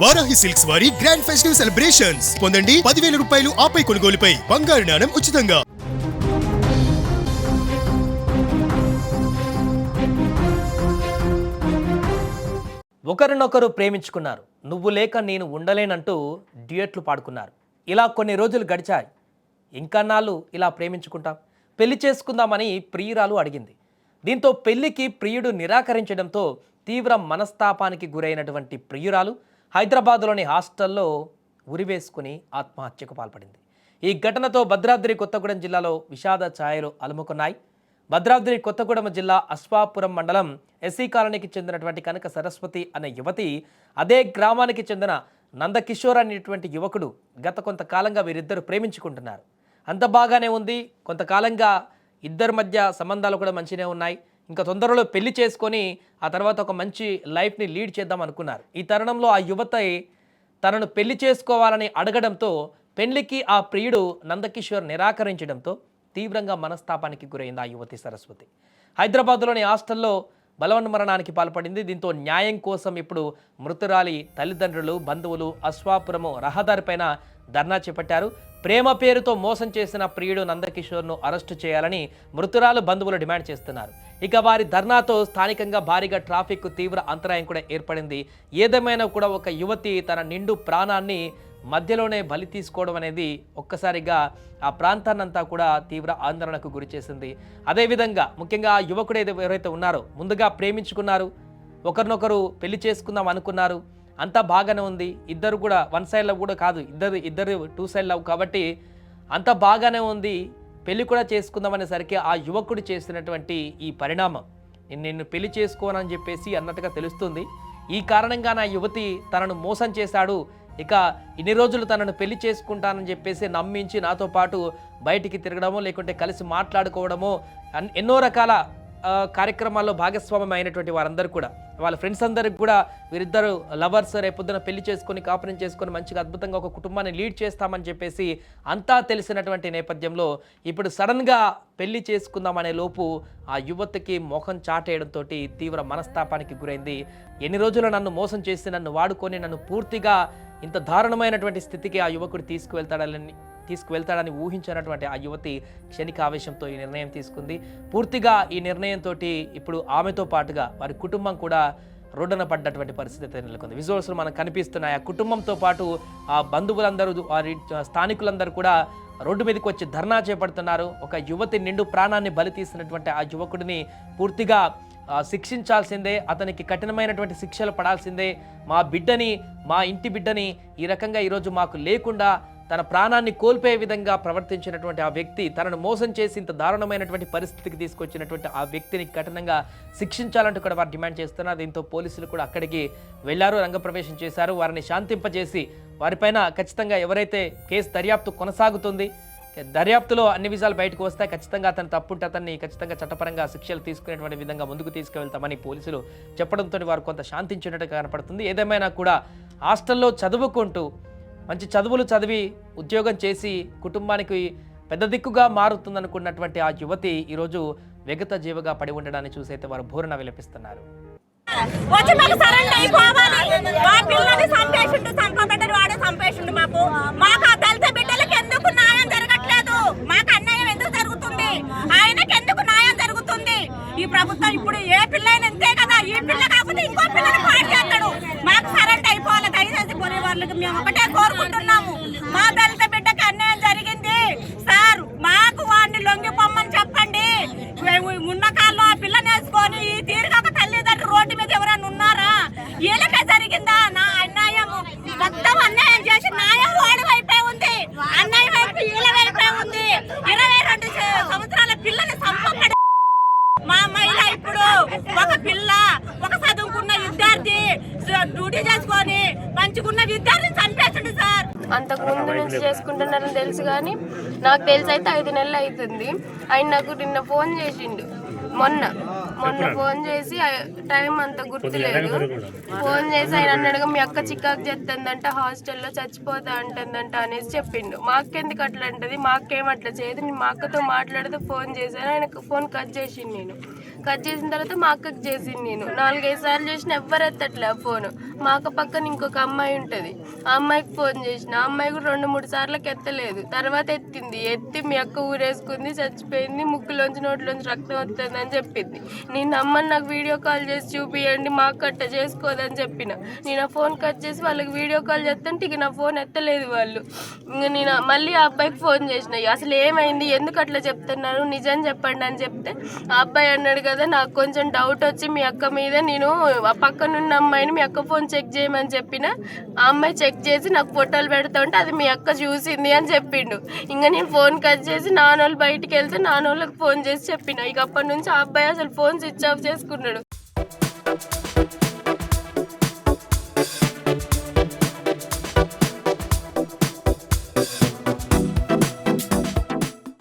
Varahi silks వారి grand festive celebrations పొందండి 10,000 రూపాయలు ఆపై కొనుగోలుపై బంగారు నాణెం ఉచితంగా. ఒకరినొకరు ప్రేమించుకున్నారు, నువ్వు లేక నేను ఉండలేనంటూ డ్యూయెట్లు పాడుకున్నారు. ఇలా కొన్ని రోజులు గడిచాయి. ఇంకా నాళ్ళు ఇలా ప్రేమించుకుంటాం, పెళ్లి చేసుకుందామని ప్రియురాలు అడిగింది. దీంతో పెళ్లికి ప్రియుడు నిరాకరించడంతో తీవ్ర మనస్తాపానికి గురైనటువంటి ప్రియురాలు హైదరాబాద్లోని హాస్టల్లో ఉరివేసుకుని ఆత్మహత్యకు పాల్పడింది. ఈ ఘటనతో భద్రాద్రి కొత్తగూడెం జిల్లాలో విషాద ఛాయలు అలుముకున్నాయి. భద్రాద్రి కొత్తగూడెం జిల్లా అశ్వాపురం మండలం ఎస్సీ కాలనీకి చెందినటువంటి కనక సరస్వతి అనే యువతి, అదే గ్రామానికి చెందిన నందకిషోర్ అనేటువంటి యువకుడు గత కొంతకాలంగా వీరిద్దరు ప్రేమించుకుంటున్నారు. అంత బాగానే ఉంది. కొంతకాలంగా ఇద్దరి మధ్య సంబంధాలు కూడా మంచిగానే ఉన్నాయి. ఇంకా తొందరలో పెళ్లి చేసుకొని ఆ తర్వాత ఒక మంచి లైఫ్ని లీడ్ చేద్దాం అనుకున్నారు. ఈ తరుణంలో ఆ యువతి తనను పెళ్లి చేసుకోవాలని అడగడంతో పెళ్లికి ఆ ప్రియుడు నందకిషోర్ నిరాకరించడంతో తీవ్రంగా మనస్తాపానికి గురైంది ఆ యువతి సరస్వతి. హైదరాబాద్లోని హాస్టల్లో బలవన్మరణానికి పాల్పడింది. దీంతో న్యాయం కోసం ఇప్పుడు మృతురాలి తల్లిదండ్రులు, బంధువులు అశ్వాపురము రహదారిపైన ధర్నా చేపట్టారు. ప్రేమ పేరుతో మోసం చేసిన ప్రియుడు నందకిషోర్ను అరెస్టు చేయాలని మృతురాలు బంధువులు డిమాండ్ చేస్తున్నారు. ఇక వారి ధర్నాతో స్థానికంగా భారీగా ట్రాఫిక్ తీవ్ర అంతరాయం కూడా ఏర్పడింది. ఏదేమైనా కూడా ఒక యువతి తన నిండు ప్రాణాన్ని మధ్యలోనే బలి తీసుకోవడం అనేది ఒక్కసారిగా ఆ ప్రాంతాన్నంతా కూడా తీవ్ర ఆందోళనకు గురి చేసింది. అదేవిధంగా ముఖ్యంగా ఆ యువకుడు ఎవరైతే ఉన్నారో, ముందుగా ప్రేమించుకున్నారు, ఒకరినొకరు పెళ్లి చేసుకుందాం అనుకున్నారు, అంతా బాగానే ఉంది. ఇద్దరు కూడా వన్ సైడ్ లవ్ కూడా కాదు, ఇద్దరు టూ సైడ్ లవ్ కాబట్టి అంతా బాగానే ఉంది. పెళ్లి కూడా చేసుకుందాం అనేసరికి ఆ యువకుడు చేసినటువంటి ఈ పరిణామం, నిన్ను పెళ్లి చేసుకోనని చెప్పేసి అన్నట్టుగా తెలుస్తుంది. ఈ కారణంగా నా యువతి తనను మోసం చేశాడు, ఇక ఇన్ని రోజులు తనను పెళ్లి చేసుకుంటానని చెప్పేసి నమ్మించి నాతో పాటు బయటికి తిరగడమో లేకుంటే కలిసి మాట్లాడుకోవడమో ఎన్నో రకాల కార్యక్రమాల్లో భాగస్వామ్యం అయినటువంటి వారందరూ కూడా, వాళ్ళ ఫ్రెండ్స్ అందరికి కూడా వీరిద్దరు లవర్స్, రేపొద్దున పెళ్లి చేసుకొని కాపురం చేసుకొని మంచిగా అద్భుతంగా ఒక కుటుంబాన్ని లీడ్ చేస్తామని చెప్పేసి అంతా తెలిసినటువంటి నేపథ్యంలో ఇప్పుడు సడన్గా పెళ్లి చేసుకుందామనే లోపు ఆ యువతికి మొహం చాటేయడంతో తీవ్ర మనస్తాపానికి గురైంది. ఎన్ని రోజులు నన్ను మోసం చేసి నన్ను వాడుకొని నన్ను పూర్తిగా ఇంత దారుణమైనటువంటి స్థితికి ఆ యువకుడు తీసుకువెళ్తాడని ఊహించినటువంటి ఆ యువతి క్షణిక ఆవేశంతో ఈ నిర్ణయం తీసుకుంది. పూర్తిగా ఈ నిర్ణయంతో ఇప్పుడు ఆమెతో పాటుగా వారి కుటుంబం కూడా రోడ్డున పడ్డటువంటి పరిస్థితి నెలకొంది. విజువల్స్లో మనకు కనిపిస్తున్నాయి. ఆ కుటుంబంతో పాటు ఆ బంధువులందరూ, వారి స్థానికులందరూ కూడా రోడ్డు మీదకి వచ్చి ధర్నా చేపడుతున్నారు. ఒక యువతి నిండు ప్రాణాన్ని బలి తీసినటువంటి ఆ యువకుడిని పూర్తిగా శిక్షించాల్సిందే, అతనికి కఠినమైనటువంటి శిక్షలు పడాల్సిందే. మా బిడ్డని, మా ఇంటి బిడ్డని ఈ రకంగా ఈరోజు మాకు లేకుండా తన ప్రాణాన్ని కోల్పోయే విధంగా ప్రవర్తించినటువంటి ఆ వ్యక్తి, తనను మోసం చేసి ఇంత దారుణమైనటువంటి పరిస్థితికి తీసుకొచ్చినటువంటి ఆ వ్యక్తిని కఠినంగా శిక్షించాలంటూ కూడా వారు డిమాండ్ చేస్తున్నారు. దీంతో పోలీసులు కూడా అక్కడికి వెళ్లారు, రంగప్రవేశం చేశారు. వారిని శాంతింపజేసి వారిపైన ఖచ్చితంగా ఎవరైతే కేసు దర్యాప్తు కొనసాగుతుంది, దర్యాప్తులో అన్ని విషయాలు బయటకు వస్తాయి, ఖచ్చితంగా అతను తప్పుంటే అతన్ని ఖచ్చితంగా చట్టపరంగా శిక్షలు తీసుకునేటువంటి విధంగా ముందుకు తీసుకువెళ్తామని పోలీసులు చెప్పడంతో వారు కొంత శాంతించినట్టు కనపడుతుంది. ఏదేమైనా కూడా హాస్టల్లో చదువుకుంటూ మంచి చదువులు చదివి ఉద్యోగం చేసి కుటుంబానికి పెద్ద దిక్కుగా మారుతుందనుకున్నటువంటి ఆ యువతి ఈరోజు వెగత జీవగా పడి ఉండడాన్ని చూసైతే వారు భూరణ విలపిస్తున్నారు. ఈ ప్రభుత్వం ఇప్పుడు ఏ పిల్లైనా అంతే కదా, ఈ పిల్ల కాకపోతే ఇంకో పిల్లని పాడు చేస్తాడు. మాకు సరెంట్ అయిపోవాలి. దయచేసి పోలే వాళ్ళకి మేము ఒకటే కోరుకుంటున్నాము, మా దళిత బిడ్డకి అన్యాయం జరిగింది సార్, మాకు వాడిని లొంగిపోమ్మని చెప్పండి. ఉన్న కాళ్ళు ఆ పిల్లని వేసుకొని ఈ తీరుగాక తల్లిదండ్రులు రోడ్డు మీద ఎవరైనా ఉన్నారా? వీళ్ళకే జరిగిందా నా అన్యాయం? మొత్తం అన్యాయం చేసి న్యాయం వాడి వైపే ఉంది, అన్యాయం వైపు వీళ్ళ వైపే ఉంది. 22 సంవత్సరాల పిల్లని సంపబడి మా మహిళ ఇప్పుడు ఒక పిల్ల, ఒక చదువుకున్న విద్యార్థి డ్యూటీ చేసుకొని మంచిగున్న విద్యార్థిని చంపేస్తుంది సార్. అంతకు ముందు నుంచి చేసుకుంటున్నారని తెలుసు కానీ నాకు తెలిసి అయితే 5 నెలలు అవుతుంది. ఆయన నాకు నిన్న ఫోన్ చేసిండు, మొన్న ఫోన్ చేసి, టైం అంత గుర్తులేదు, ఫోన్ చేసి ఆయన అన్నాడుగా మీ అక్క చికాకు చేస్తుందంట, హాస్టల్లో చచ్చిపోతా అంటుందంట అనేసి చెప్పిండు. మా అక్క ఎందుకు అట్లా అంటది, మా అక్క ఏమట్లా చేయదు, నేను మా అక్కతో మాట్లాడుతూ ఫోన్ చేశాను, ఆయనకు ఫోన్ కట్ చేసిండు. నేను కట్ చేసిన తర్వాత మా అక్కకి చేసింది. నేను 4-5 సార్లు చేసిన ఎవ్వరు ఎత్తట్లే ఆ ఫోన్. మా అక్క పక్కన ఇంకొక అమ్మాయి ఉంటుంది, ఆ అమ్మాయికి ఫోన్ చేసిన, ఆ అమ్మాయి కూడా 2-3 సార్లకు ఎత్తలేదు. తర్వాత ఎత్తి మీ అక్క ఊరేసుకుంది, చచ్చిపోయింది, ముక్కులోంచి నోట్లోంచి రక్తం వస్తుంది అని చెప్పింది. నేను నమ్మని, నాకు వీడియో కాల్ చేసి చూపియండి, మా అక్క అట్ట చేసుకోదని చెప్పిన. నేను ఆ ఫోన్ కట్ చేసి వాళ్ళకి వీడియో కాల్ చేస్తుంటే ఇక నా ఫోన్ ఎత్తలేదు వాళ్ళు. ఇంక నేను మళ్ళీ ఆ అబ్బాయికి ఫోన్ చేసిన, అసలు ఏమైంది, ఎందుకు అట్లా చెప్తున్నారు, నిజం చెప్పండి అని చెప్తే ఆ అబ్బాయి అన్నాడు కదా, నాకు కొంచెం డౌట్ వచ్చి మీ అక్క మీద నేను ఆ పక్కనున్న అమ్మాయిని మీ అక్క ఫోన్ చెక్ చేయమని చెప్పిన, ఆ అమ్మాయి చెక్ చేసి నాకు ఫోటోలు పెడతా ఉంటే అది మీ అక్క చూసింది అని చెప్పిండు. ఇంకా నేను ఫోన్ కట్ చేసి నాన్నోళ్ళు బయటికి వెళ్తే నాన్నోళ్ళకి ఫోన్ చేసి చెప్పిన. ఇక అప్పటి నుంచి ఆ అబ్బాయి అసలు ఫోన్ స్విచ్ ఆఫ్ చేసుకున్నాడు.